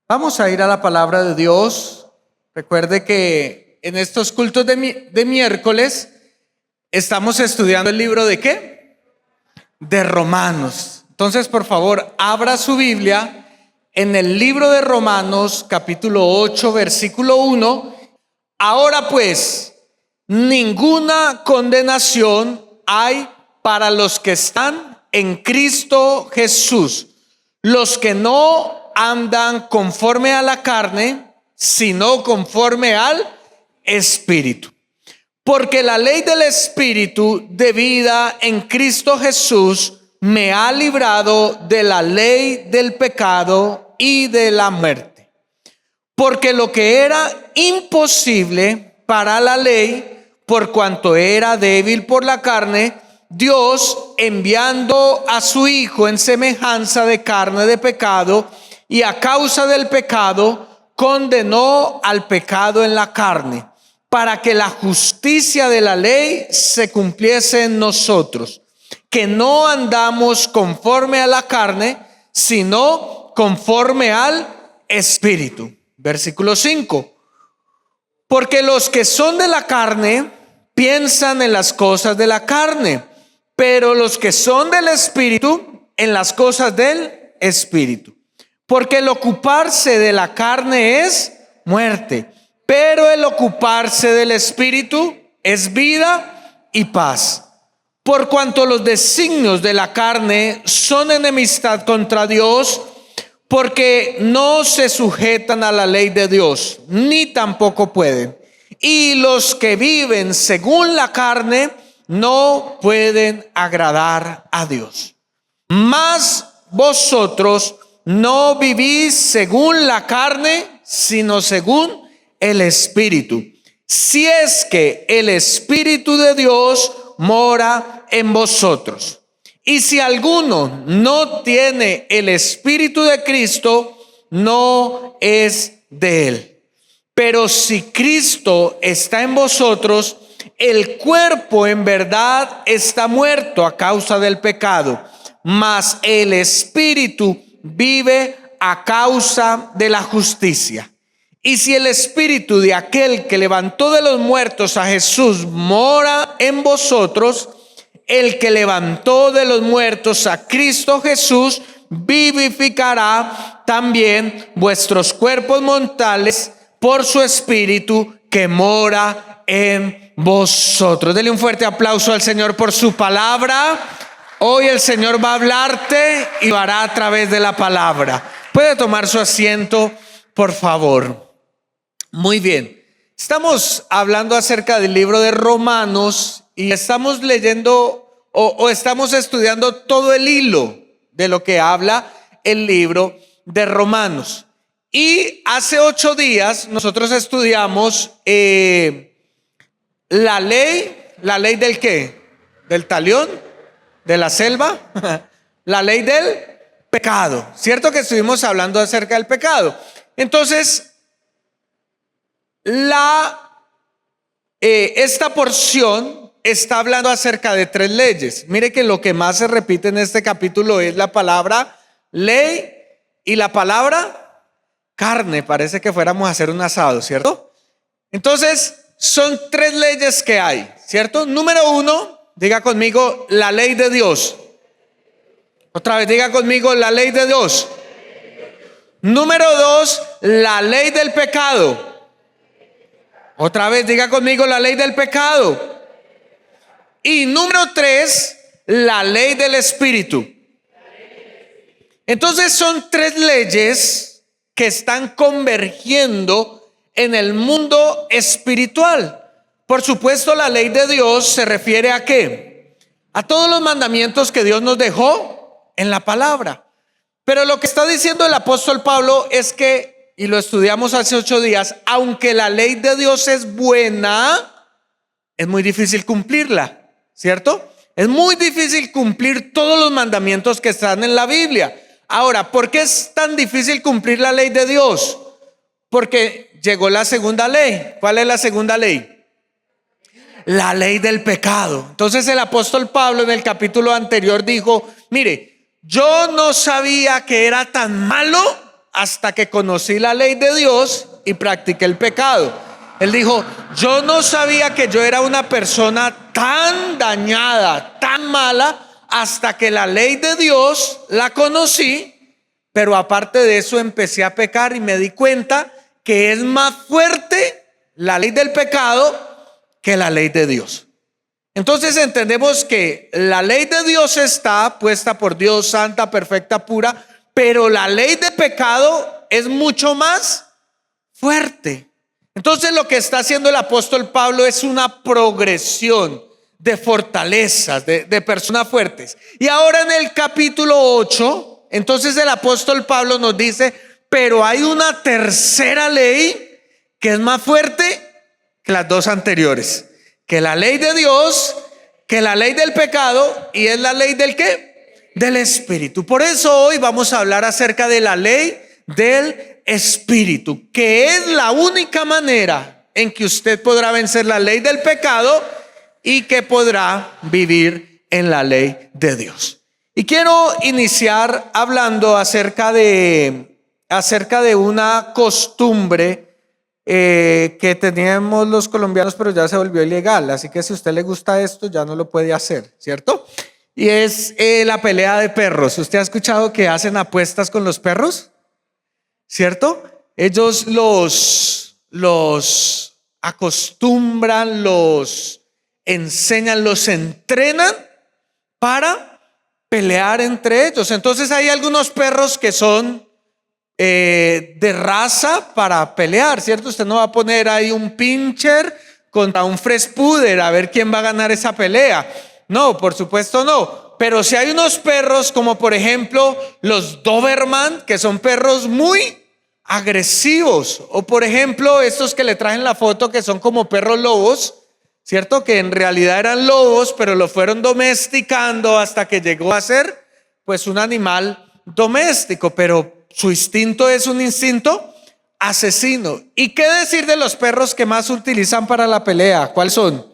Vamos a ir a la palabra de Dios. Recuerde que en estos cultos de miércoles estamos estudiando el libro ¿de qué? De Romanos. Entonces, por favor, abra su Biblia en el libro de Romanos, capítulo 8, versículo 1. Ahora pues, ninguna condenación hay para los que están en Cristo Jesús, los que no andan conforme a la carne, sino conforme al Espíritu. Porque la ley del Espíritu de vida en Cristo Jesús me ha librado de la ley del pecado y de la muerte. Porque lo que era imposible para la ley, por cuanto era débil por la carne, Dios, enviando a su Hijo en semejanza de carne de pecado, y a causa del pecado, condenó al pecado en la carne, para que la justicia de la ley se cumpliese en nosotros, que no andamos conforme a la carne, sino conforme al Espíritu. Versículo 5. Porque los que son de la carne piensan en las cosas de la carne, pero los que son del Espíritu en las cosas del Espíritu. Porque el ocuparse de la carne es muerte, pero el ocuparse del Espíritu es vida y paz. Por cuanto los designios de la carne son enemistad contra Dios, porque no se sujetan a la ley de Dios, ni tampoco pueden. Y los que viven según la carne no pueden agradar a Dios. Mas vosotros no vivís según la carne, sino según el Espíritu. Si es que el Espíritu de Dios mora en vosotros. Y si alguno no tiene el Espíritu de Cristo, no es de él. Pero si Cristo está en vosotros, el cuerpo en verdad está muerto a causa del pecado, mas el Espíritu vive a causa de la justicia. Y si el Espíritu de aquel que levantó de los muertos a Jesús mora en vosotros, el que levantó de los muertos a Cristo Jesús vivificará también vuestros cuerpos mortales por su Espíritu que mora en vosotros. Dele un fuerte aplauso al Señor por su palabra. Hoy el Señor va a hablarte y lo hará a través de la palabra. Puede tomar su asiento, por favor. Muy bien. Estamos hablando acerca del libro de Romanos y estamos leyendo o estamos estudiando todo el hilo de lo que habla el libro de Romanos. Y hace 8 días nosotros estudiamos la ley del ¿qué? Del talión, de la selva, la ley del pecado. ¿Cierto que estuvimos hablando acerca del pecado? Entonces, esta porción está hablando acerca de 3 leyes. Mire que lo que más se repite en este capítulo es la palabra ley y la palabra carne. Parece que fuéramos a hacer un asado, ¿cierto? Entonces, son 3 leyes que hay, ¿cierto? Número 1, diga conmigo, la ley de Dios. Otra vez, diga conmigo, la ley de Dios. Número 2, la ley del pecado. Otra vez, diga conmigo, la ley del pecado. Y número 3, la ley del Espíritu. Entonces son 3 leyes que están convergiendo en el mundo espiritual. Por supuesto, la ley de Dios se refiere ¿a qué? A todos los mandamientos que Dios nos dejó en la palabra. Pero lo que está diciendo el apóstol Pablo es que, y lo estudiamos hace 8 días, aunque la ley de Dios es buena, es muy difícil cumplirla, ¿cierto? Es muy difícil cumplir todos los mandamientos que están en la Biblia. Ahora, ¿por qué es tan difícil cumplir la ley de Dios? Porque llegó la segunda ley. ¿Cuál es la segunda ley? La ley del pecado. Entonces el apóstol Pablo en el capítulo anterior dijo, mire, yo no sabía que era tan malo hasta que conocí la ley de Dios y practiqué el pecado. Él dijo, yo no sabía que yo era una persona tan dañada, tan mala, hasta que la ley de Dios la conocí, pero aparte de eso empecé a pecar y me di cuenta que es más fuerte la ley del pecado que la ley de Dios. Entonces entendemos que la ley de Dios está puesta por Dios, santa, perfecta, pura, pero la ley del pecado es mucho más fuerte. Entonces lo que está haciendo el apóstol Pablo es una progresión de fortalezas, de personas fuertes. Y ahora en el capítulo 8, entonces el apóstol Pablo nos dice, pero hay una tercera ley que es más fuerte que las dos anteriores, que la ley de Dios, que la ley del pecado, y es la ley del ¿qué? Del Espíritu. Por eso hoy vamos a hablar acerca de la ley del Espíritu, que es la única manera en que usted podrá vencer la ley del pecado y que podrá vivir en la ley de Dios. Y quiero iniciar hablando acerca de una costumbre que teníamos los colombianos, pero ya se volvió ilegal. Así que si a usted le gusta esto, ya no lo puede hacer, ¿cierto? Y es la pelea de perros. ¿Usted ha escuchado que hacen apuestas con los perros? ¿Cierto? Ellos los acostumbran, los enseñan, los entrenan para pelear entre ellos. Entonces hay algunos perros que son de raza para pelear, ¿cierto? Usted no va a poner ahí un pincher contra un Fresh-Puder a ver quién va a ganar esa pelea. No, por supuesto no. Pero si hay unos perros como por ejemplo los Doberman, que son perros muy agresivos, o por ejemplo estos que le traen la foto que son como perros lobos, ¿cierto? Que en realidad eran lobos, pero lo fueron domesticando hasta que llegó a ser pues un animal doméstico, pero su instinto es un instinto asesino. ¿Y qué decir de los perros que más utilizan para la pelea? ¿Cuáles son?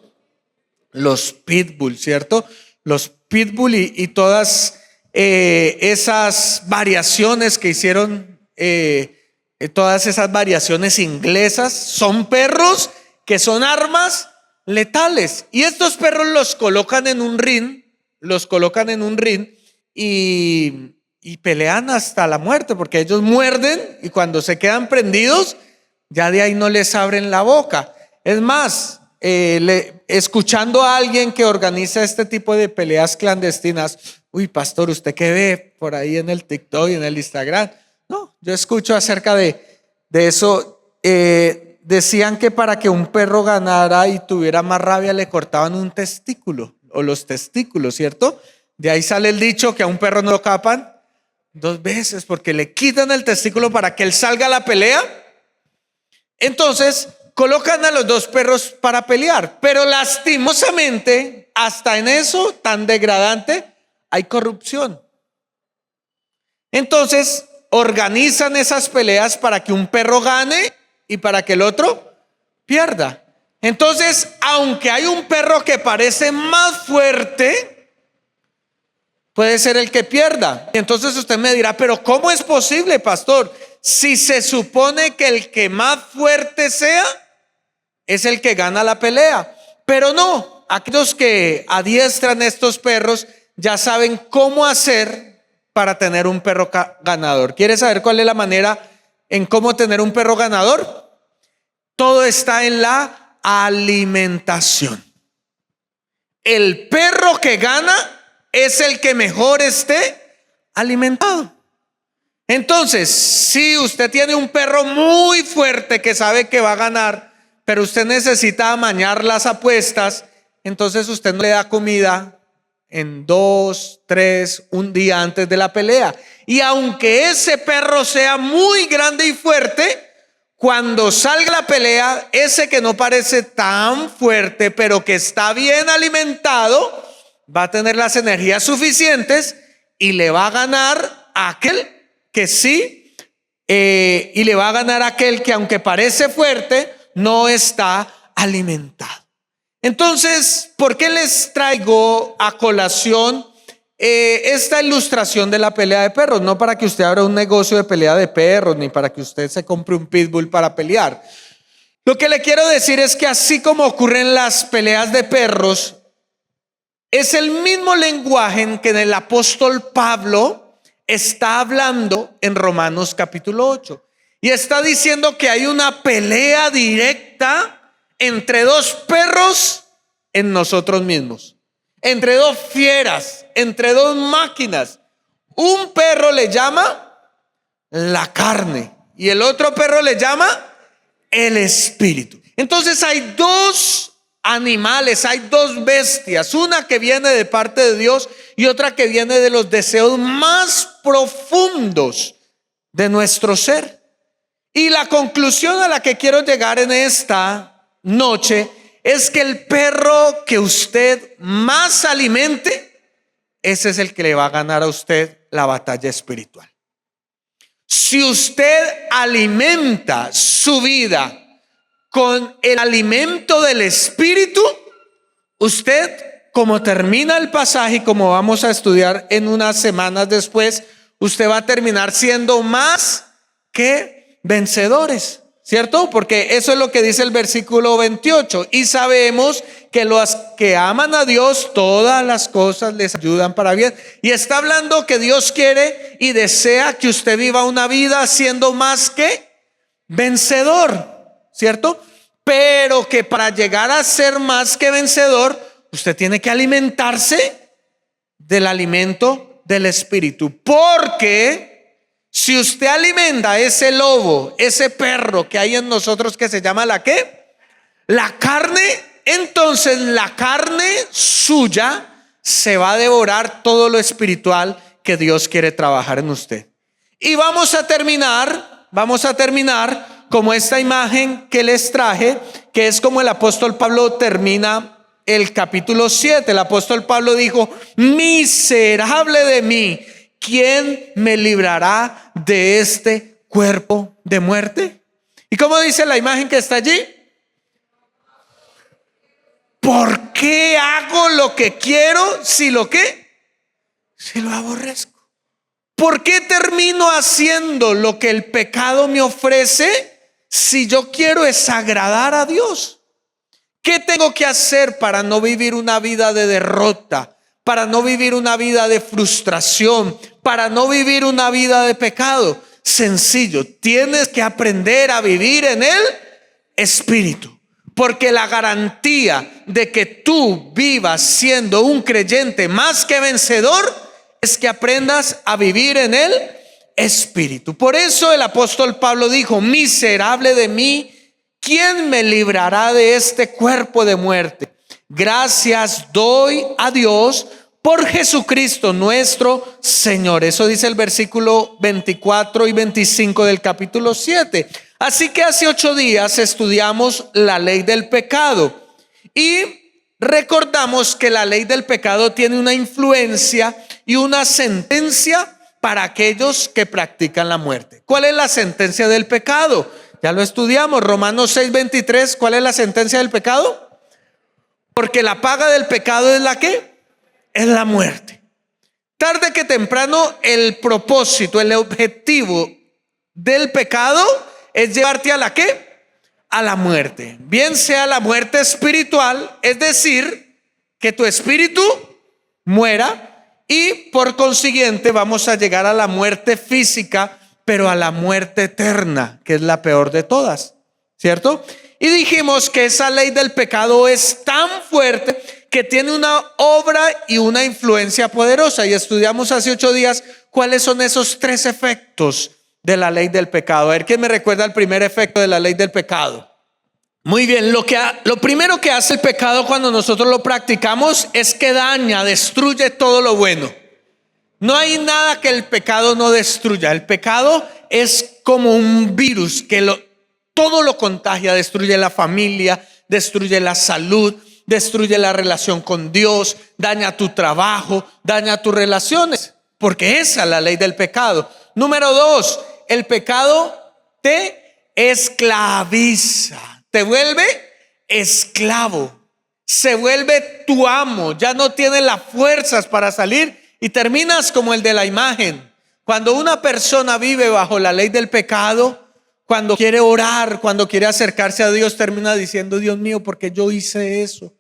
Los pitbull, ¿cierto? Los pitbull y todas esas variaciones que hicieron, todas esas variaciones inglesas, son perros que son armas letales. Y estos perros los colocan en un ring, y pelean hasta la muerte, porque ellos muerden y cuando se quedan prendidos, ya de ahí no les abren la boca. Es más, escuchando a alguien que organiza este tipo de peleas clandestinas, uy, pastor, ¿usted qué ve por ahí en el TikTok y en el Instagram? No, yo escucho acerca de eso. Decían que para que un perro ganara y tuviera más rabia le cortaban un testículo o los testículos, ¿cierto? De ahí sale el dicho que a un perro no lo capan 2 veces porque le quitan el testículo para que él salga a la pelea. Entonces colocan a los 2 perros para pelear, pero lastimosamente hasta en eso tan degradante hay corrupción. Entonces organizan esas peleas para que un perro gane y para que el otro pierda. Entonces, aunque hay un perro que parece más fuerte, puede ser el que pierda. Y entonces usted me dirá, pero ¿cómo es posible, pastor? Si se supone que el que más fuerte sea es el que gana la pelea. Pero no, aquellos que adiestran estos perros ya saben cómo hacer para tener un perro ganador. ¿Quieres saber cuál es la manera en cómo tener un perro ganador? Todo está en la alimentación. El perro que gana es el que mejor esté alimentado. Entonces, si usted tiene un perro muy fuerte que sabe que va a ganar, pero usted necesita amañar las apuestas, entonces usted no le da comida en 2, 3, un día antes de la pelea. Y aunque ese perro sea muy grande y fuerte, cuando salga la pelea, ese que no parece tan fuerte, pero que está bien alimentado, va a tener las energías suficientes y le va a ganar a aquel que sí, y le va a ganar a aquel que aunque parece fuerte, no está alimentado. Entonces, ¿por qué les traigo a colación esta ilustración de la pelea de perros, no para que usted abra un negocio de pelea de perros, ni para que usted se compre un pitbull para pelear. Lo que le quiero decir es que así como ocurren las peleas de perros, es el mismo lenguaje en que el apóstol Pablo está hablando en Romanos capítulo 8. Y está diciendo que hay una pelea directa entre dos perros en nosotros mismos, entre dos fieras, entre dos máquinas. Un perro le llama la carne y el otro perro le llama el espíritu. Entonces hay dos animales, hay dos bestias, una que viene de parte de Dios y otra que viene de los deseos más profundos de nuestro ser. Y la conclusión a la que quiero llegar en esta noche es que el perro que usted más alimente, ese es el que le va a ganar a usted la batalla espiritual. Si usted alimenta su vida con el alimento del espíritu, usted, como termina el pasaje y como vamos a estudiar en unas semanas después, usted va a terminar siendo más que vencedores, ¿cierto? Porque eso es lo que dice el versículo 28. Y sabemos que los que aman a Dios, todas las cosas les ayudan para bien. Y está hablando que Dios quiere y desea que usted viva una vida siendo más que vencedor, ¿cierto? Pero que para llegar a ser más que vencedor, usted tiene que alimentarse del alimento del espíritu. Porque si usted alimenta ese lobo, ese perro que hay en nosotros que se llama la ¿qué? La carne, entonces la carne suya se va a devorar todo lo espiritual que Dios quiere trabajar en usted. Y vamos a terminar como esta imagen que les traje, que es como el apóstol Pablo termina el capítulo 7. El apóstol Pablo dijo: miserable de mí, ¿quién me librará de este cuerpo de muerte? ¿Y cómo dice la imagen que está allí? ¿Por qué hago lo que quiero si lo aborrezco? ¿Por qué termino haciendo lo que el pecado me ofrece si yo quiero es agradar a Dios? ¿Qué tengo que hacer para no vivir una vida de derrota? Para no vivir una vida de frustración, para no vivir una vida de pecado. Sencillo, tienes que aprender a vivir en el espíritu, porque la garantía de que tú vivas siendo un creyente más que vencedor es que aprendas a vivir en el espíritu. Por eso el apóstol Pablo dijo: miserable de mí, ¿quién me librará de este cuerpo de muerte? Gracias doy a Dios por Jesucristo nuestro Señor. Eso dice el versículo 24 y 25 del capítulo 7. Así que hace 8 días estudiamos la ley del pecado y recordamos que la ley del pecado tiene una influencia y una sentencia para aquellos que practican la muerte. ¿Cuál es la sentencia del pecado? Ya lo estudiamos, Romanos 6:23. ¿Cuál es la sentencia del pecado? Porque la paga del pecado es la ¿qué? Es la muerte. Tarde que temprano el propósito, el objetivo del pecado es llevarte a la ¿qué? A la muerte. Bien sea la muerte espiritual, es decir, que tu espíritu muera, y por consiguiente vamos a llegar a la muerte física, pero a la muerte eterna, que es la peor de todas, ¿cierto? Y dijimos que esa ley del pecado es tan fuerte que tiene una obra y una influencia poderosa. Y estudiamos hace 8 días cuáles son esos 3 efectos de la ley del pecado. A ver, ¿quién me recuerda el primer efecto de la ley del pecado? Muy bien, lo primero que hace el pecado cuando nosotros lo practicamos es que daña, destruye todo lo bueno. No hay nada que el pecado no destruya. El pecado es como un virus que todo lo contagia, destruye la familia, destruye la salud, destruye la relación con Dios, daña tu trabajo, daña tus relaciones, porque esa es la ley del pecado. Número 2, el pecado te esclaviza, te vuelve esclavo, se vuelve tu amo, ya no tienes las fuerzas para salir Y terminas como el de la imagen. Cuando una persona vive bajo la ley del pecado, cuando quiere orar, cuando quiere acercarse a Dios, termina diciendo: Dios mío, ¿por qué yo hice eso?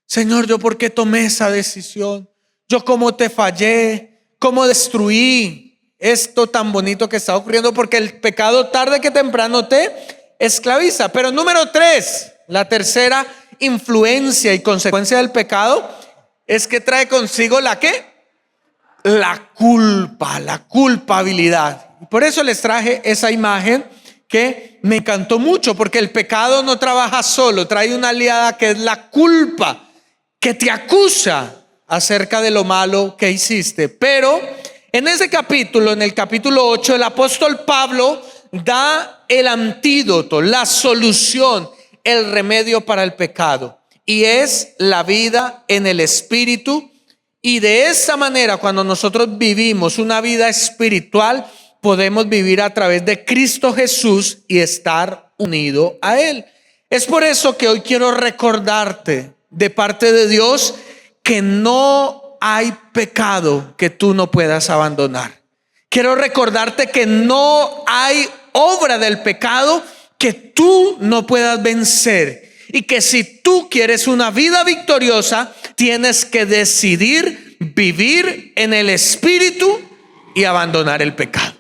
Señor, ¿yo por qué tomé esa decisión? ¿Yo cómo te fallé? ¿Cómo destruí esto tan bonito que está ocurriendo? Porque el pecado tarde que temprano te esclaviza. Pero número 3, la tercera influencia y consecuencia del pecado es que trae consigo ¿la qué? La culpa, la culpabilidad. Y por eso les traje esa imagen que me encantó mucho, porque el pecado no trabaja solo, trae una aliada que es la culpa, que te acusa acerca de lo malo que hiciste. Pero en ese capítulo, en el capítulo 8, el apóstol Pablo da el antídoto, la solución, el remedio para el pecado, y es la vida en el Espíritu. Y de esa manera, cuando nosotros vivimos una vida espiritual, podemos vivir a través de Cristo Jesús y estar unido a Él. Es por eso que hoy quiero recordarte de parte de Dios que no hay pecado que tú no puedas abandonar. Quiero recordarte que no hay obra del pecado que tú no puedas vencer. Y que si tú quieres una vida victoriosa, tienes que decidir vivir en el Espíritu y abandonar el pecado.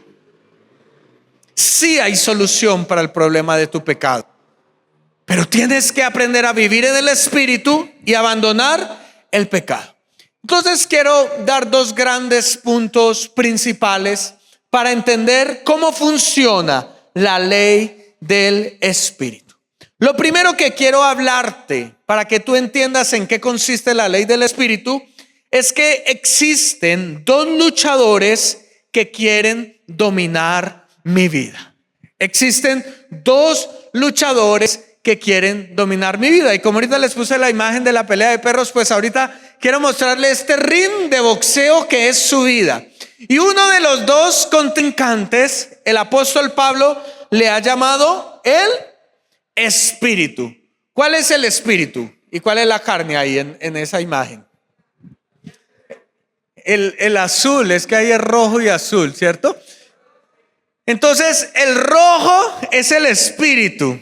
Sí hay solución para el problema de tu pecado, pero tienes que aprender a vivir en el Espíritu y abandonar el pecado. Entonces quiero dar 2 grandes puntos principales para entender cómo funciona la ley del Espíritu. Lo primero que quiero hablarte, para que tú entiendas en qué consiste la ley del Espíritu, es que existen 2 luchadores que quieren dominar mi vida. Existen 2 luchadores que quieren dominar mi vida. Y como ahorita les puse la imagen de la pelea de perros, pues ahorita quiero mostrarles este ring de boxeo que es su vida. Y uno de los 2 contrincantes, el apóstol Pablo le ha llamado el Espíritu. ¿Cuál es el espíritu? ¿Y cuál es la carne ahí en esa imagen? El azul, es que ahí es rojo y azul, ¿cierto? Entonces el rojo es el espíritu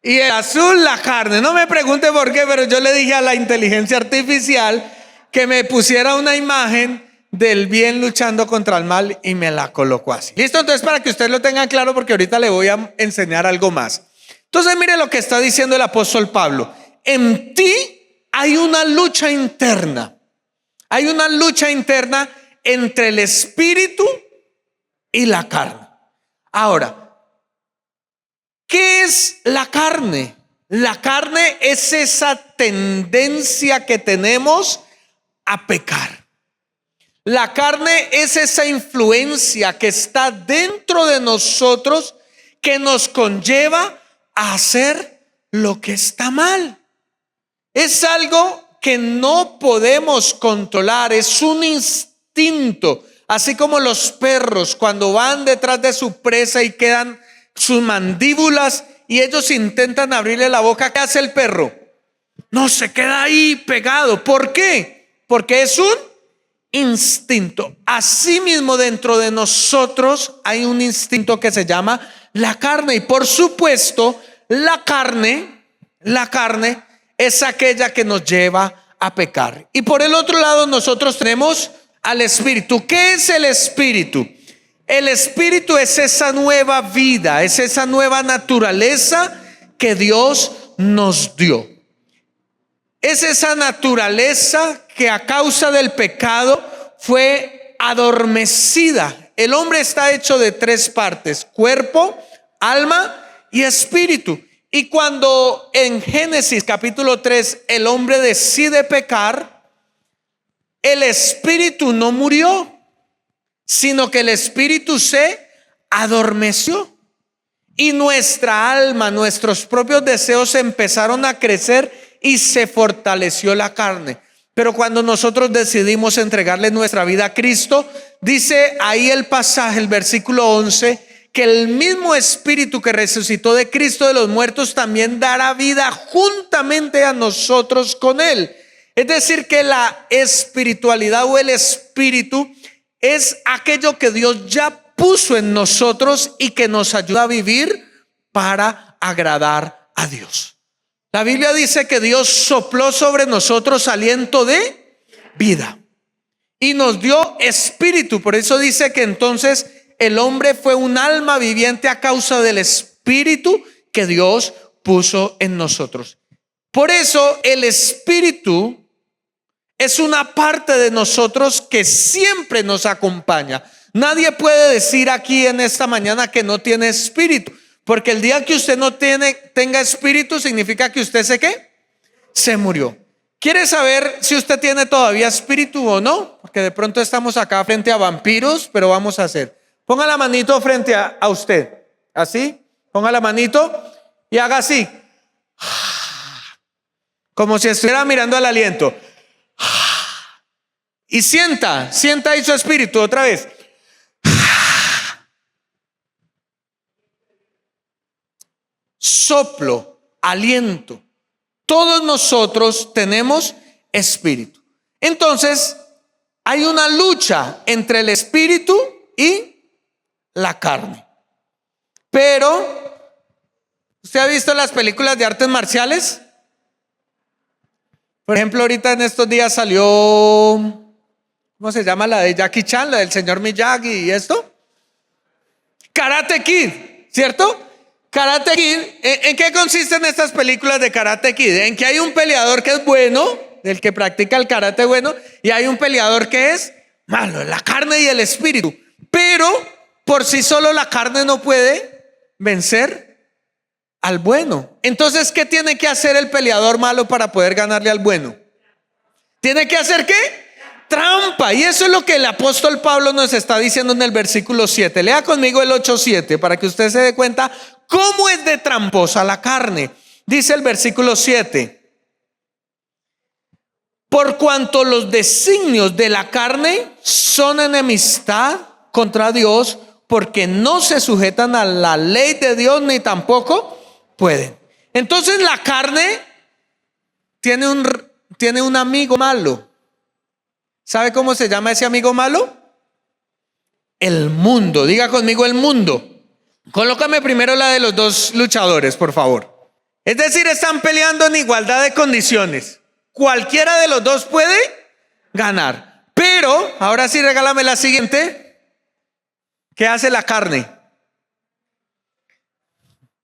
y el azul la carne. No me pregunte por qué, pero yo le dije a la inteligencia artificial que me pusiera una imagen del bien luchando contra el mal y me la colocó así. ¿Listo? Entonces, para que usted lo tenga claro, porque ahorita le voy a enseñar algo más. Entonces mire lo que está diciendo el apóstol Pablo: en ti hay una lucha interna. Hay una lucha interna entre el espíritu y la carne. Ahora, ¿qué es la carne? La carne es esa tendencia que tenemos a pecar. La carne es esa influencia que está dentro de nosotros que nos conlleva a hacer lo que está mal. Es algo que no podemos controlar, es un instinto. Así como los perros cuando van detrás de su presa y quedan sus mandíbulas y ellos intentan abrirle la boca, ¿qué hace el perro? No, se queda ahí pegado. ¿Por qué? Porque es un instinto. Asimismo, dentro de nosotros hay un instinto que se llama la carne. Y por supuesto, la carne es aquella que nos lleva a pecar. Y por el otro lado, nosotros tenemos al Espíritu. ¿Qué es el Espíritu? El Espíritu es esa nueva vida, es esa nueva naturaleza que Dios nos dio. Es esa naturaleza que a causa del pecado fue adormecida. El hombre está hecho de 3 partes: cuerpo, alma y espíritu. Y cuando en Génesis capítulo 3 el hombre decide pecar, el espíritu no murió, sino que el espíritu se adormeció. Y nuestra alma, nuestros propios deseos empezaron a crecer y se fortaleció la carne. Pero cuando nosotros decidimos entregarle nuestra vida a Cristo, dice ahí el pasaje, el versículo 11, que el mismo Espíritu que resucitó de Cristo de los muertos también dará vida juntamente a nosotros con Él. Es decir, que la espiritualidad o el espíritu es aquello que Dios ya puso en nosotros y que nos ayuda a vivir para agradar a Dios. La Biblia dice que Dios sopló sobre nosotros aliento de vida y nos dio espíritu. Por eso dice que entonces el hombre fue un alma viviente a causa del espíritu que Dios puso en nosotros. Por eso el espíritu es una parte de nosotros que siempre nos acompaña. Nadie puede decir aquí en esta mañana que no tiene espíritu, porque el día que usted no tenga espíritu significa que usted se murió. ¿Quiere saber si usted tiene todavía espíritu o no? Porque de pronto estamos acá frente a vampiros, pero vamos a hacer. Ponga la manito frente a usted, así, ponga la manito y haga así, como si estuviera mirando al aliento. Y sienta ahí su espíritu otra vez. Soplo, aliento. Todos nosotros tenemos espíritu. Entonces, hay una lucha entre el espíritu y la carne. Pero, ¿usted ha visto las películas de artes marciales? Por ejemplo, ahorita en estos días salió, ¿cómo se llama? La de Jackie Chan, la del señor Miyagi y esto. Karate Kid, ¿cierto? Karate Kid, ¿en qué consisten estas películas de Karate Kid? En que hay un peleador que es bueno, el que practica el karate bueno, y hay un peleador que es malo, la carne y el espíritu. Pero por sí solo la carne no puede vencer al bueno. Entonces, ¿qué tiene que hacer el peleador malo para poder ganarle al bueno? ¿Tiene que hacer qué? Trampa. Y eso es lo que el apóstol Pablo nos está diciendo en el versículo 7. Lea conmigo el 8:7 para que usted se dé cuenta cómo es de tramposa la carne. Dice el versículo 7: por cuanto los designios de la carne son enemistad contra Dios, porque no se sujetan a la ley de Dios ni tampoco pueden. Entonces la carne tiene un amigo malo. ¿Sabe cómo se llama ese amigo malo? El mundo. Diga conmigo el mundo. Colócame primero la de los dos luchadores, por favor. Es decir, están peleando en igualdad de condiciones. Cualquiera de los dos puede ganar. Pero, ahora sí regálame la siguiente. ¿Qué hace la carne?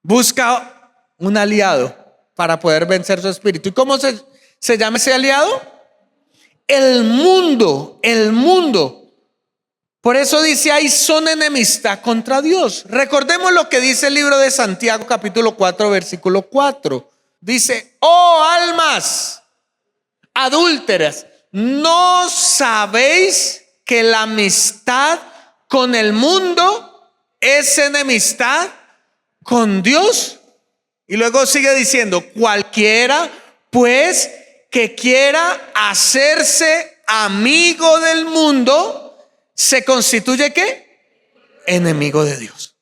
Busca un aliado para poder vencer su espíritu. ¿Y cómo se llama ese aliado? El mundo, el mundo. Por eso dice ahí, son enemistad contra Dios. Recordemos lo que dice el libro de Santiago capítulo 4 versículo 4. Dice: oh almas adúlteras, ¿no sabéis que la amistad con el mundo es enemistad con Dios? Y luego sigue diciendo: cualquiera pues que quiera hacerse amigo del mundo, se constituye ¿qué? Enemigo de Dios.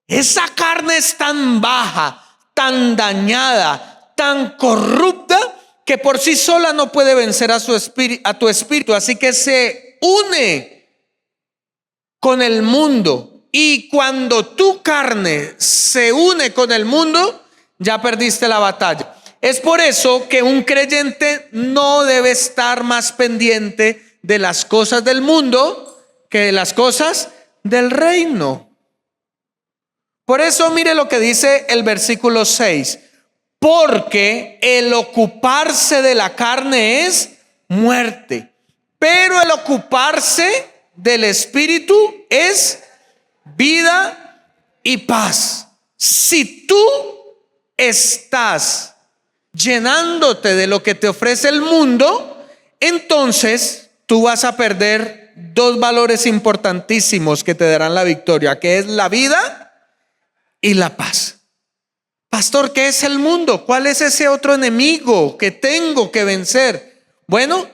Esa carne es tan baja, tan dañada, tan corrupta, que por sí sola no puede vencer a tu espíritu. Así que se une con el mundo. Y cuando tu carne se une con el mundo, ya perdiste la batalla. Es por eso que un creyente no debe estar más pendiente de las cosas del mundo que de las cosas del reino. Por eso mire lo que dice el versículo 6. Porque el ocuparse de la carne es muerte, pero el ocuparse del espíritu es vida y paz. Si tú estás llenándote de lo que te ofrece el mundo, entonces tú vas a perder dos valores importantísimos que te darán la victoria, que es la vida y la paz. Pastor, ¿qué es el mundo? ¿Cuál es ese otro enemigo que tengo que vencer? Bueno,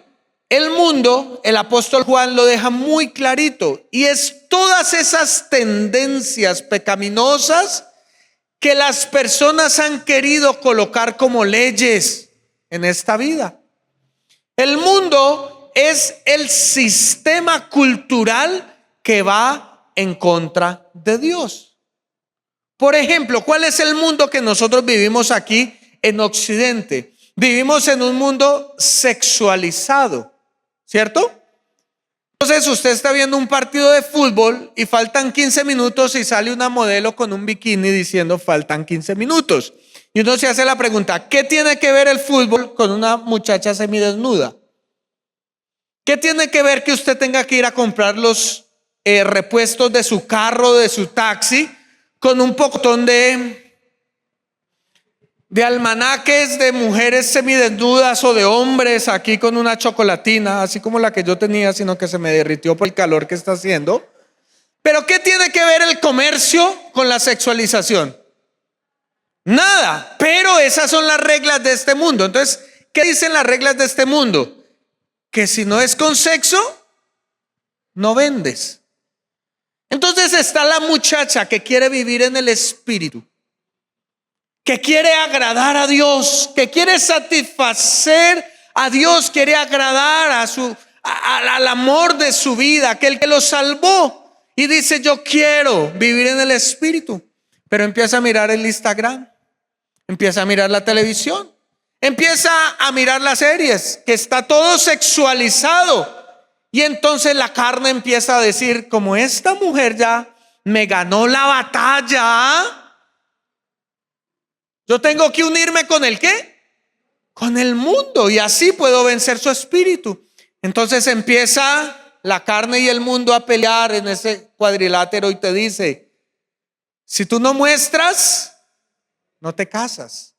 el mundo, el apóstol Juan lo deja muy clarito, y es todas esas tendencias pecaminosas que las personas han querido colocar como leyes en esta vida. El mundo es el sistema cultural que va en contra de Dios. Por ejemplo, ¿cuál es el mundo que nosotros vivimos aquí en Occidente? Vivimos en un mundo sexualizado, ¿cierto? Entonces usted está viendo un partido de fútbol y faltan 15 minutos y sale una modelo con un bikini diciendo faltan 15 minutos. Y uno se hace la pregunta, ¿qué tiene que ver el fútbol con una muchacha semidesnuda? ¿Qué tiene que ver que usted tenga que ir a comprar los repuestos de su carro, de su taxi, con un pocotón de almanaques de mujeres semidesnudas o de hombres aquí con una chocolatina, así como la que yo tenía, sino que se me derritió por el calor que está haciendo? Pero ¿qué tiene que ver el comercio con la sexualización? Nada, pero esas son las reglas de este mundo. Entonces, ¿qué dicen las reglas de este mundo? Que si no es con sexo, no vendes. Entonces está la muchacha que quiere vivir en el espíritu, que quiere agradar a Dios, que quiere satisfacer a Dios, quiere agradar al amor de su vida, aquel que lo salvó, y dice: yo quiero vivir en el espíritu. Pero empieza a mirar el Instagram, empieza a mirar la televisión, empieza a mirar las series, que está todo sexualizado. Y entonces la carne empieza a decir: como esta mujer ya me ganó la batalla, yo tengo que unirme con el ¿qué? Con el mundo, y así puedo vencer su espíritu. Entonces empieza la carne y el mundo a pelear en ese cuadrilátero y te dice: si tú no muestras, no te casas.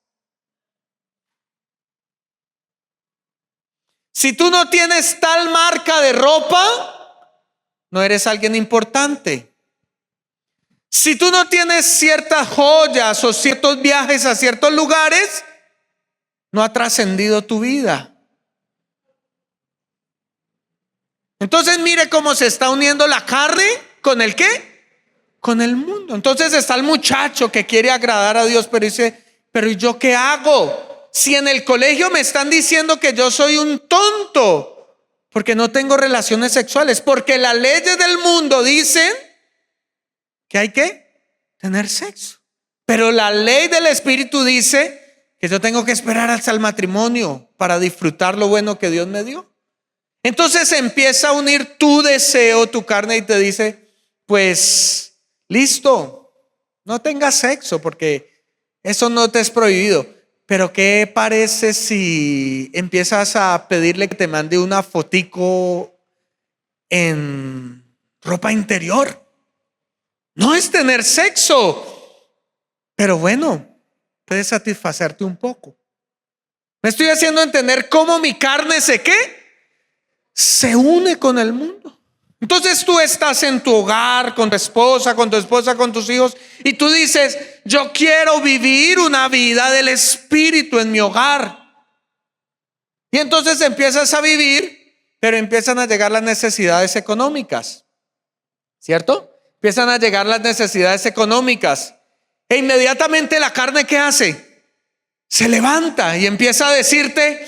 Si tú no tienes tal marca de ropa, no eres alguien importante. Si tú no tienes ciertas joyas o ciertos viajes a ciertos lugares, no ha trascendido tu vida. Entonces mire cómo se está uniendo la carne con el ¿qué? Con el mundo. Entonces está el muchacho que quiere agradar a Dios, pero dice: pero ¿y yo qué hago? Si en el colegio me están diciendo que yo soy un tonto porque no tengo relaciones sexuales, porque las leyes del mundo dicen que hay que tener sexo, pero la ley del espíritu dice que yo tengo que esperar hasta el matrimonio para disfrutar lo bueno que Dios me dio. Entonces empieza a unir tu deseo, tu carne, y te dice: pues listo, no tengas sexo porque eso no te es prohibido. Pero ¿qué parece si empiezas a pedirle que te mande una fotico en ropa interior? No es tener sexo, pero bueno, puede satisfacerte un poco. Me estoy haciendo entender cómo mi carne se une con el mundo. Entonces tú estás en tu hogar con tu esposa, con tus hijos, y tú dices: yo quiero vivir una vida del espíritu en mi hogar. Y entonces empiezas a vivir, pero empiezan a llegar las necesidades económicas, ¿cierto? Empiezan a llegar las necesidades económicas, e inmediatamente la carne, ¿qué hace? Se levanta y empieza a decirte: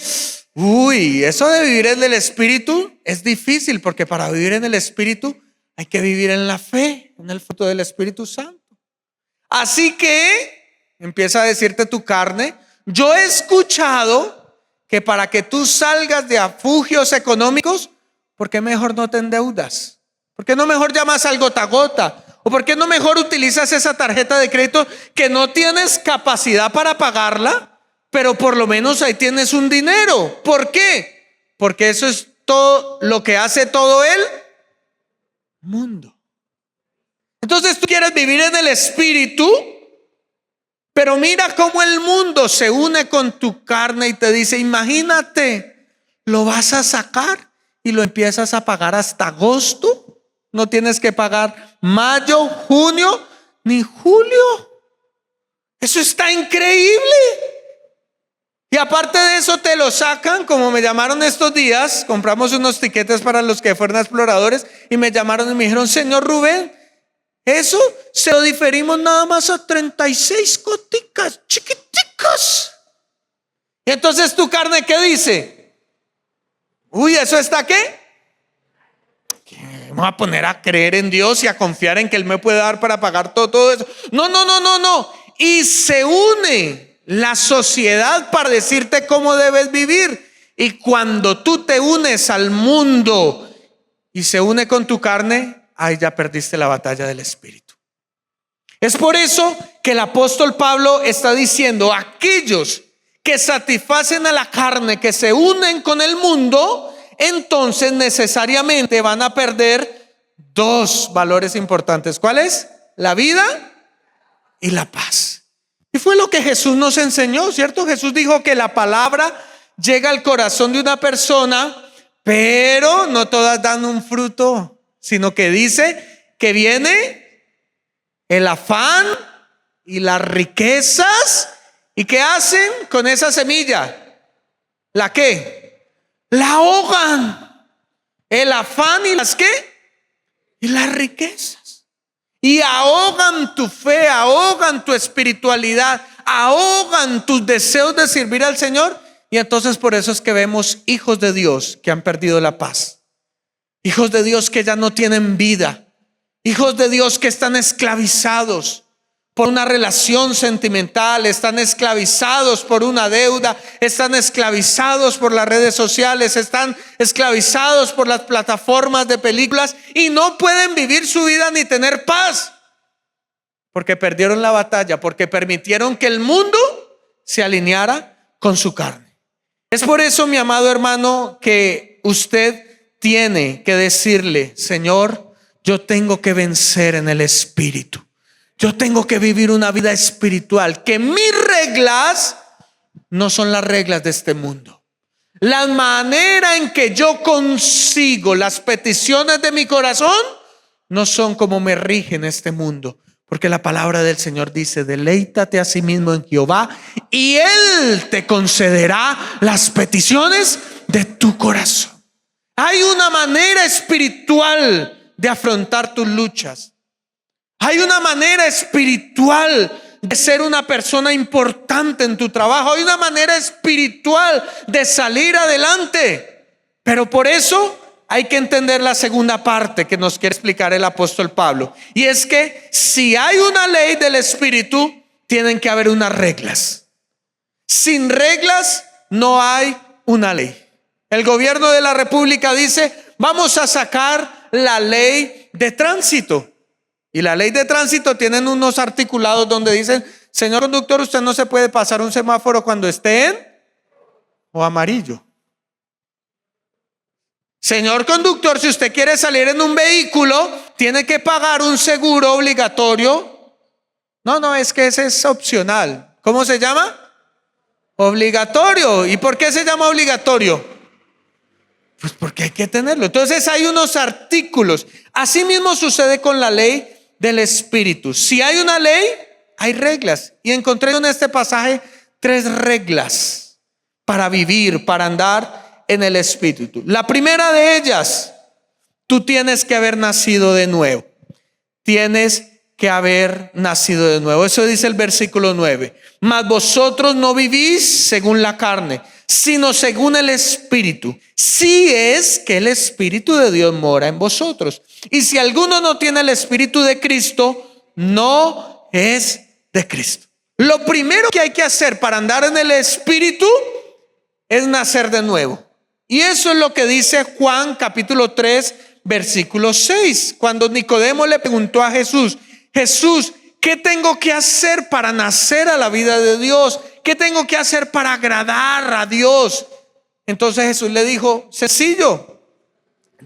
uy, eso de vivir en el espíritu es difícil, porque para vivir en el espíritu hay que vivir en la fe, en el fruto del Espíritu Santo. Así que empieza a decirte tu carne: yo he escuchado que para que tú salgas de afugios económicos, ¿por qué mejor no te endeudas? ¿Por qué no mejor llamas al gota a gota? ¿O por qué no mejor utilizas esa tarjeta de crédito que no tienes capacidad para pagarla, pero por lo menos ahí tienes un dinero? ¿Por qué? Porque eso es todo lo que hace todo el mundo. Entonces tú quieres vivir en el espíritu, pero mira cómo el mundo se une con tu carne y te dice: imagínate, lo vas a sacar y lo empiezas a pagar hasta agosto. No tienes que pagar mayo, junio, ni julio. Eso está increíble. Y aparte de eso te lo sacan, como me llamaron estos días. Compramos unos tiquetes para los que fueron exploradores y me llamaron y me dijeron: señor Rubén, eso se lo diferimos nada más a 36 coticas chiquiticas. Y entonces tu carne, ¿qué dice? Uy, ¿eso está qué? ¿Qué? ¿Me voy a poner a creer en Dios y a confiar en que Él me puede dar para pagar todo eso? No, no, no, no, no. Y se une la sociedad para decirte cómo debes vivir. Y cuando tú te unes al mundo y se une con tu carne, ahí ya perdiste la batalla del espíritu. Es por eso que el apóstol Pablo está diciendo: aquellos que satisfacen a la carne, que se unen con el mundo, entonces necesariamente van a perder dos valores importantes. ¿Cuáles? La vida y la paz. Y fue lo que Jesús nos enseñó, ¿cierto? Jesús dijo que la palabra llega al corazón de una persona, pero no todas dan un fruto, sino que dice que viene el afán y las riquezas. ¿Y qué hacen con esa semilla? ¿La qué? La ahogan. El afán y las qué? Y las riquezas. Y ahogan tu fe, ahogan tu espiritualidad, ahogan tus deseos de servir al Señor. Y entonces por eso es que vemos hijos de Dios que han perdido la paz, hijos de Dios que ya no tienen vida, hijos de Dios que están esclavizados por una relación sentimental, están esclavizados por una deuda, están esclavizados por las redes sociales, están esclavizados por las plataformas de películas y no pueden vivir su vida ni tener paz, porque perdieron la batalla, porque permitieron que el mundo se alineara con su carne. Es por eso, mi amado hermano, que usted tiene que decirle: Señor, yo tengo que vencer en el espíritu. Yo tengo que vivir una vida espiritual, que mis reglas no son las reglas de este mundo. La manera en que yo consigo las peticiones de mi corazón no son como me rige en este mundo. Porque la palabra del Señor dice: deleítate a sí mismo en Jehová y Él te concederá las peticiones de tu corazón. Hay una manera espiritual de afrontar tus luchas. Hay una manera espiritual de ser una persona importante en tu trabajo. Hay una manera espiritual de salir adelante. Pero por eso hay que entender la segunda parte que nos quiere explicar el apóstol Pablo. Y es que si hay una ley del espíritu, tienen que haber unas reglas. Sin reglas no hay una ley. El gobierno de la República dice: vamos a sacar la ley de tránsito. Y la ley de tránsito tienen unos articulados donde dicen: señor conductor, usted no se puede pasar un semáforo cuando esté en o amarillo. Señor conductor, si usted quiere salir en un vehículo, tiene que pagar un seguro obligatorio. No, es que ese es opcional. ¿Cómo se llama? Obligatorio. ¿Y por qué se llama obligatorio? Pues porque hay que tenerlo. Entonces hay unos artículos. Así mismo sucede con la ley del espíritu. Si hay una ley, hay reglas. Y encontré en este pasaje 3 reglas para vivir, para andar en el espíritu. La primera de ellas: tú tienes que haber nacido de nuevo. Tienes que haber nacido de nuevo. Eso dice el versículo 9. Mas vosotros no vivís según la carne, sino según el espíritu, si es que el espíritu de Dios mora en vosotros. Y si alguno no tiene el espíritu de Cristo, no es de Cristo. Lo primero que hay que hacer para andar en el espíritu es nacer de nuevo. Y eso es lo que dice Juan capítulo 3 versículo 6. Cuando Nicodemo le preguntó a Jesús: Jesús, ¿qué tengo que hacer para nacer a la vida de Dios? ¿Qué tengo que hacer para agradar a Dios? Entonces Jesús le dijo: sencillo,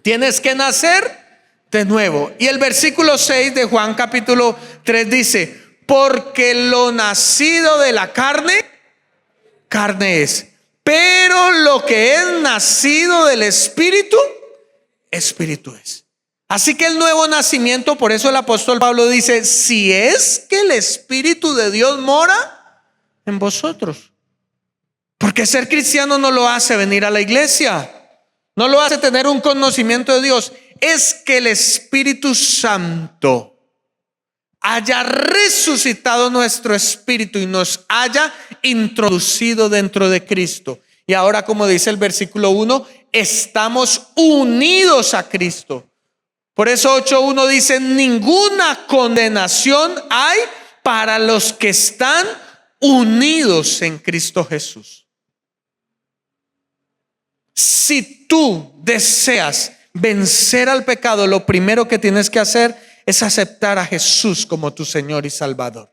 tienes que nacer de nuevo. Y el versículo 6 de Juan capítulo 3 dice: porque lo nacido de la carne, carne es, pero lo que es nacido del espíritu, espíritu es. Así que el nuevo nacimiento, por eso el apóstol Pablo dice: si es que el espíritu de Dios mora en vosotros. Porque ser cristiano no lo hace venir a la iglesia, no lo hace tener un conocimiento de Dios. Es que el Espíritu Santo haya resucitado nuestro espíritu y nos haya introducido dentro de Cristo. Y ahora, como dice el versículo 1, estamos unidos a Cristo. Por eso 8:1 dice: ninguna condenación hay para los que están unidos en Cristo Jesús. Si tú deseas vencer al pecado, lo primero que tienes que hacer es aceptar a Jesús como tu Señor y Salvador.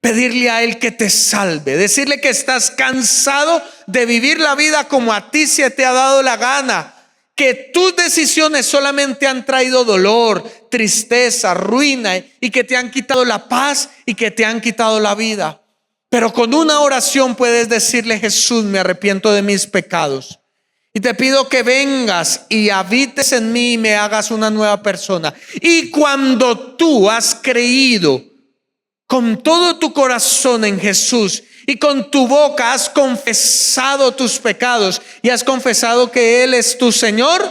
Pedirle a Él que te salve, decirle que estás cansado de vivir la vida como a ti se te ha dado la gana, que tus decisiones solamente han traído dolor, tristeza, ruina, y que te han quitado la paz y que te han quitado la vida. Pero con una oración puedes decirle: Jesús, me arrepiento de mis pecados y te pido que vengas y habites en mí y me hagas una nueva persona. Y cuando tú has creído con todo tu corazón en Jesús y con tu boca has confesado tus pecados y has confesado que Él es tu Señor,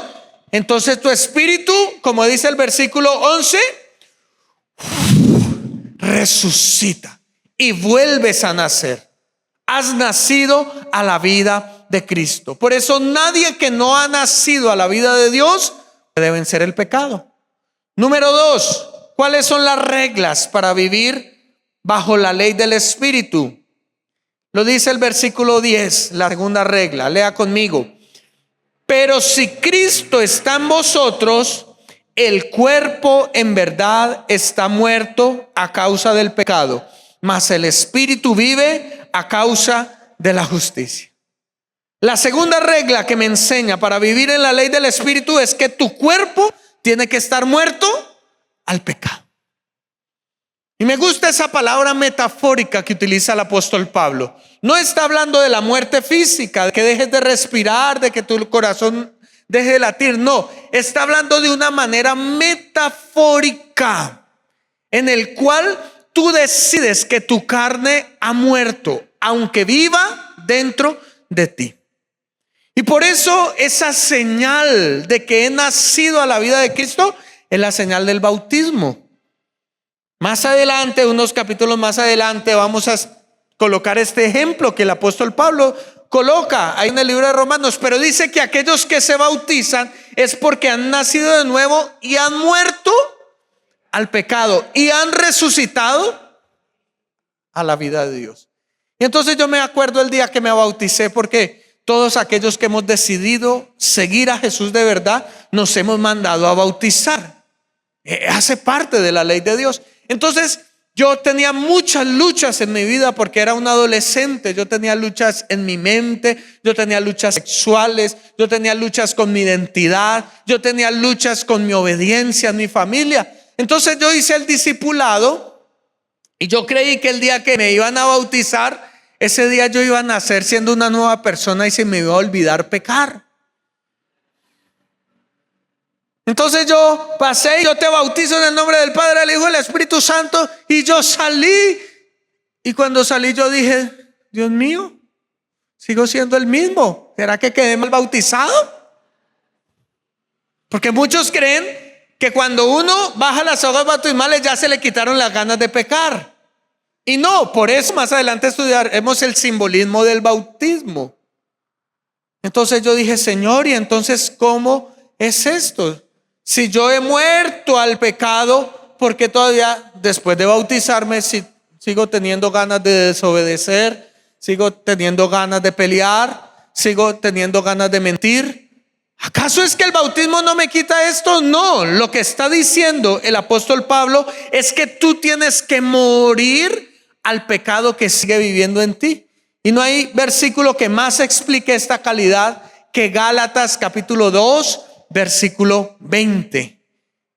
entonces tu espíritu, como dice el versículo 11, resucita y vuelves a nacer. Has nacido a la vida de Cristo. Por eso nadie que no ha nacido a la vida de Dios puede vencer el pecado. Número 2, ¿cuáles son las reglas para vivir bajo la ley del Espíritu? Lo dice el versículo 10, la segunda regla. Lea conmigo. Pero si Cristo está en vosotros, el cuerpo en verdad está muerto a causa del pecado, mas el Espíritu vive a causa de la justicia. La segunda regla que me enseña para vivir en la ley del Espíritu es que tu cuerpo tiene que estar muerto al pecado. Y me gusta esa palabra metafórica que utiliza el apóstol Pablo. No está hablando de la muerte física, de que dejes de respirar, de que tu corazón deje de latir. No, está hablando de una manera metafórica en el cual tú decides que tu carne ha muerto, aunque viva dentro de ti. Y por eso esa señal de que he nacido a la vida de Cristo es la señal del bautismo. Más adelante, unos capítulos más adelante, vamos a colocar este ejemplo que el apóstol Pablo coloca ahí en el libro de Romanos. Pero dice que aquellos que se bautizan es porque han nacido de nuevo y han muerto al pecado y han resucitado a la vida de Dios. Y entonces yo me acuerdo el día que me bauticé, porque todos aquellos que hemos decidido seguir a Jesús de verdad nos hemos mandado a bautizar. Hace parte de la ley de Dios. Entonces yo tenía muchas luchas en mi vida porque era un adolescente. Yo tenía luchas en mi mente, yo tenía luchas sexuales, yo tenía luchas con mi identidad, yo tenía luchas con mi obediencia en mi familia. Entonces yo hice el discipulado y yo creí que el día que me iban a bautizar, ese día yo iba a nacer siendo una nueva persona y se me iba a olvidar pecar. Entonces yo pasé y yo te bautizo en el nombre del Padre, del Hijo y del Espíritu Santo, y yo salí. Y cuando salí yo dije: Dios mío, sigo siendo el mismo. ¿Será que quedé mal bautizado? Porque muchos creen que cuando uno baja las aguas bautismales ya se le quitaron las ganas de pecar. Y no, por eso más adelante estudiaremos el simbolismo del bautismo. Entonces yo dije: Señor, ¿y entonces cómo es esto? Si yo he muerto al pecado, ¿por qué todavía después de bautizarme sigo teniendo ganas de desobedecer? ¿Sigo teniendo ganas de pelear? ¿Sigo teniendo ganas de mentir? ¿Acaso es que el bautismo no me quita esto? No, lo que está diciendo el apóstol Pablo es que tú tienes que morir al pecado que sigue viviendo en ti. Y no hay versículo que más explique esta calidad que Gálatas capítulo 2, versículo 20.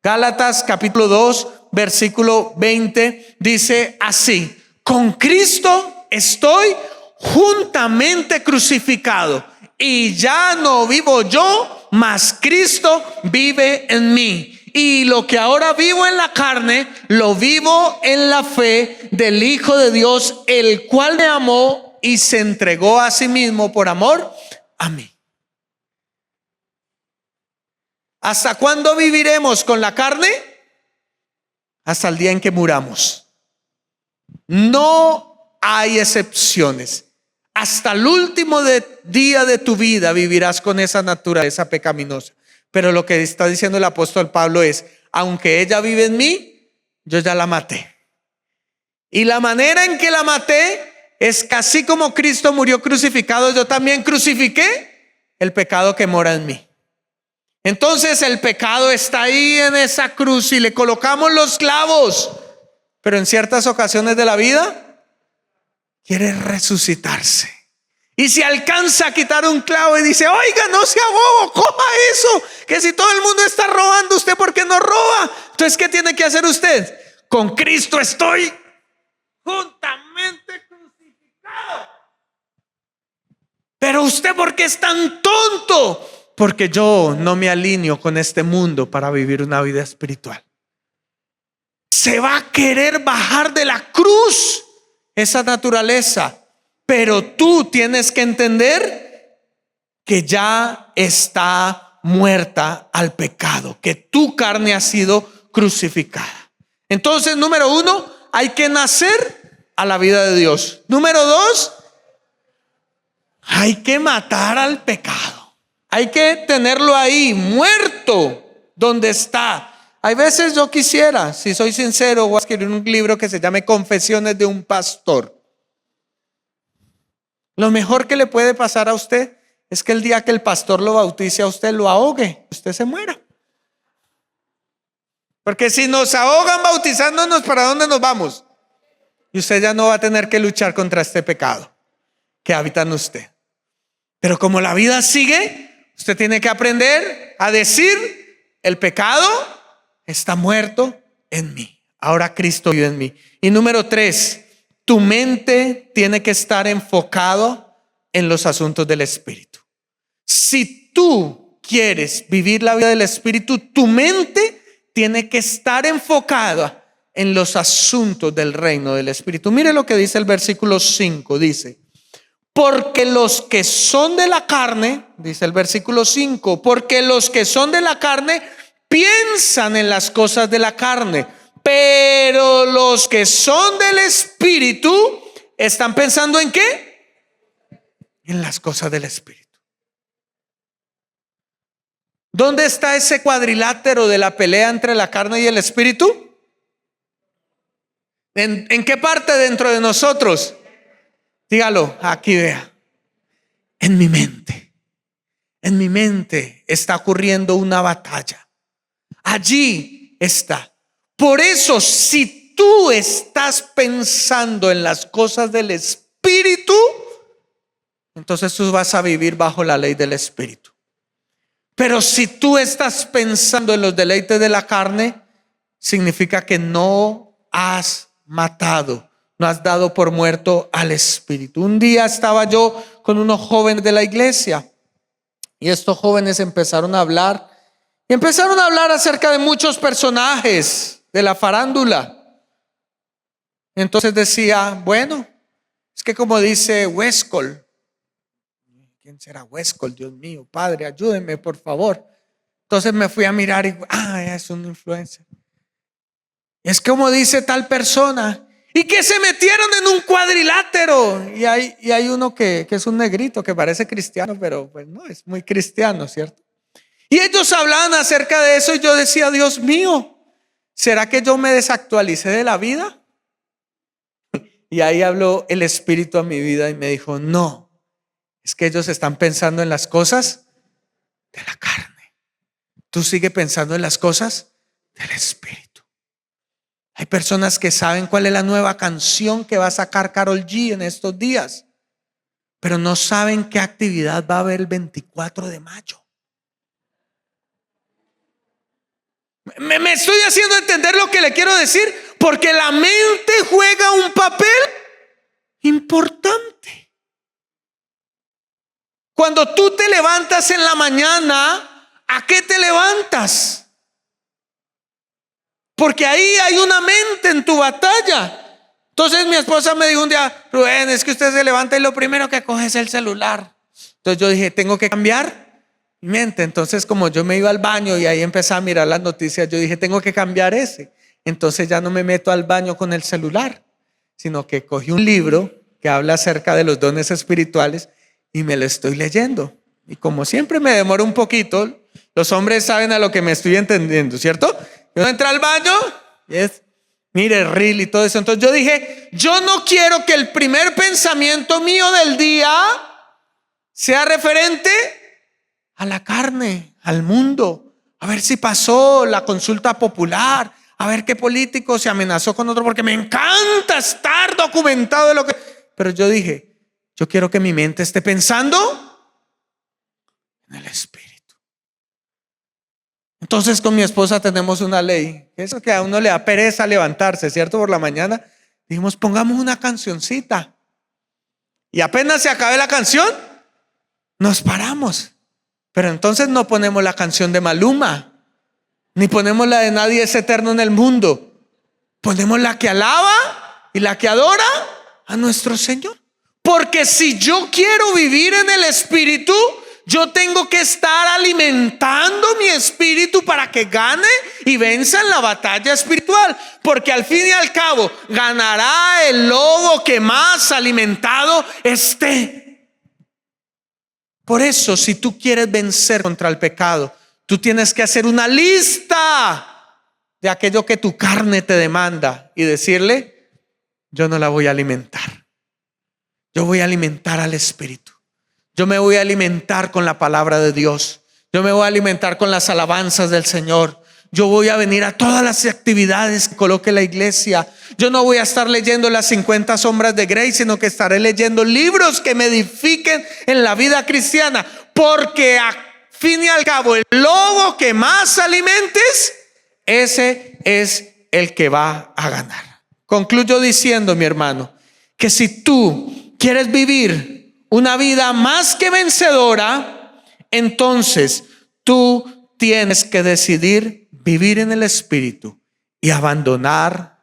Gálatas capítulo 2, versículo 20 dice así: con Cristo estoy juntamente crucificado, y ya no vivo yo, mas Cristo vive en mí. Y lo que ahora vivo en la carne, lo vivo en la fe del Hijo de Dios, el cual me amó y se entregó a sí mismo por amor a mí. ¿Hasta cuándo viviremos con la carne? Hasta el día en que muramos. No hay excepciones. hasta el último día de tu vida vivirás con esa naturaleza pecaminosa. Pero lo que está diciendo el apóstol Pablo es, aunque ella vive en mí, yo ya la maté. Y la manera en que la maté es que así como Cristo murió crucificado, yo también crucifiqué el pecado que mora en mí. Entonces el pecado está ahí en esa cruz y le colocamos los clavos, pero en ciertas ocasiones de la vida quiere resucitarse. Y se alcanza a quitar un clavo y dice, oiga, no sea bobo, coja eso, que si todo el mundo está robando, ¿usted por qué no roba? Entonces, ¿qué tiene que hacer usted? Con Cristo estoy juntamente crucificado. Pero usted, ¿por qué es tan tonto? Porque yo no me alineo con este mundo para vivir una vida espiritual. Se va a querer bajar de la cruz esa naturaleza, pero tú tienes que entender que ya está muerta al pecado, que tu carne ha sido crucificada. Entonces, número 1, hay que nacer a la vida de Dios. Número 2, hay que matar al pecado. Hay que tenerlo ahí, muerto, donde está. Hay veces yo quisiera, si soy sincero, voy a escribir un libro que se llame Confesiones de un Pastor. Lo mejor que le puede pasar a usted es que el día que el pastor lo bautice a usted, lo ahogue, usted se muera. Porque si nos ahogan bautizándonos, ¿para dónde nos vamos? Y usted ya no va a tener que luchar contra este pecado que habita en usted. Pero como la vida sigue, usted tiene que aprender a decir, el pecado está muerto en mí. Ahora Cristo vive en mí. Y número 3, tu mente tiene que estar enfocado en los asuntos del Espíritu. Si tú quieres vivir la vida del Espíritu, tu mente tiene que estar enfocada en los asuntos del reino del Espíritu. Mire lo que dice el versículo 5, dice, porque los que son de la carne, dice el versículo 5, porque los que son de la carne piensan en las cosas de la carne, pero los que son del Espíritu están pensando ¿en qué? En las cosas del Espíritu. ¿Dónde está ese cuadrilátero de la pelea entre la carne y el Espíritu? ¿En qué parte dentro de nosotros? Dígalo, aquí vea. En mi mente. En mi mente está ocurriendo una batalla. Allí está. Por eso, si tú estás pensando en las cosas del Espíritu, entonces tú vas a vivir bajo la ley del Espíritu. Pero si tú estás pensando en los deleites de la carne, significa que no has matado, no has dado por muerto al Espíritu. Un día estaba yo con unos jóvenes de la iglesia y estos jóvenes empezaron a hablar acerca de muchos personajes de la farándula. Entonces decía, bueno, es que como dice Westcott, ¿quién será Westcott? Dios mío, Padre, ayúdenme por favor. Entonces me fui a mirar y es un influencer. Es como dice tal persona. Y que se metieron en un cuadrilátero. Y hay uno que es un negrito que parece cristiano, pero pues no es muy cristiano, ¿cierto? Y ellos hablaban acerca de eso y yo decía, Dios mío, ¿será que yo me desactualicé de la vida? Y ahí habló el Espíritu a mi vida y me dijo, no. Es que ellos están pensando en las cosas de la carne. Tú sigue pensando en las cosas del Espíritu. Hay personas que saben cuál es la nueva canción que va a sacar Karol G en estos días, pero no saben qué actividad va a haber el 24 de mayo. Me estoy haciendo entender lo que le quiero decir, porque la mente juega un papel importante. Cuando tú te levantas en la mañana, ¿a qué te levantas? Porque ahí hay una mente en tu batalla. Entonces mi esposa me dijo un día, Rubén, es que usted se levanta y lo primero que coge es el celular. Entonces yo dije, tengo que cambiar mi mente. Entonces como yo me iba al baño y ahí empecé a mirar las noticias, yo dije, tengo que cambiar ese. Entonces ya no me meto al baño con el celular, sino que cogí un libro que habla acerca de los dones espirituales y me lo estoy leyendo. Y como siempre me demoro un poquito, los hombres saben a lo que me estoy entendiendo, ¿cierto? Yo entré al baño y es, mire, reel y todo eso. Entonces yo dije, yo no quiero que el primer pensamiento mío del día sea referente a la carne, al mundo. A ver si pasó la consulta popular, a ver qué político se amenazó con otro, porque me encanta estar documentado de lo que... Pero yo dije, yo quiero que mi mente esté pensando en el Espíritu. Entonces con mi esposa tenemos una ley, eso que a uno le da pereza levantarse, ¿cierto? Por la mañana dijimos, pongamos una cancioncita. Y apenas se acabe la canción, nos paramos. Pero entonces no ponemos la canción de Maluma, ni ponemos la de Nadie es eterno en el mundo. Ponemos la que alaba y la que adora a nuestro Señor. Porque si yo quiero vivir en el Espíritu, yo tengo que estar alimentando mi espíritu para que gane y venza en la batalla espiritual. Porque al fin y al cabo ganará el lobo que más alimentado esté. Por eso, si tú quieres vencer contra el pecado, tú tienes que hacer una lista de aquello que tu carne te demanda y decirle, yo no la voy a alimentar. Yo voy a alimentar al Espíritu. Yo me voy a alimentar con la palabra de Dios. Yo me voy a alimentar con las alabanzas del Señor. Yo voy a venir a todas las actividades que coloque la iglesia. Yo no voy a estar leyendo las 50 sombras de Grey, sino que estaré leyendo libros que me edifiquen en la vida cristiana. Porque a fin y al cabo, el lobo que más alimentes, ese es el que va a ganar. Concluyo diciendo, mi hermano, que si tú quieres vivir una vida más que vencedora, entonces tú tienes que decidir vivir en el Espíritu y abandonar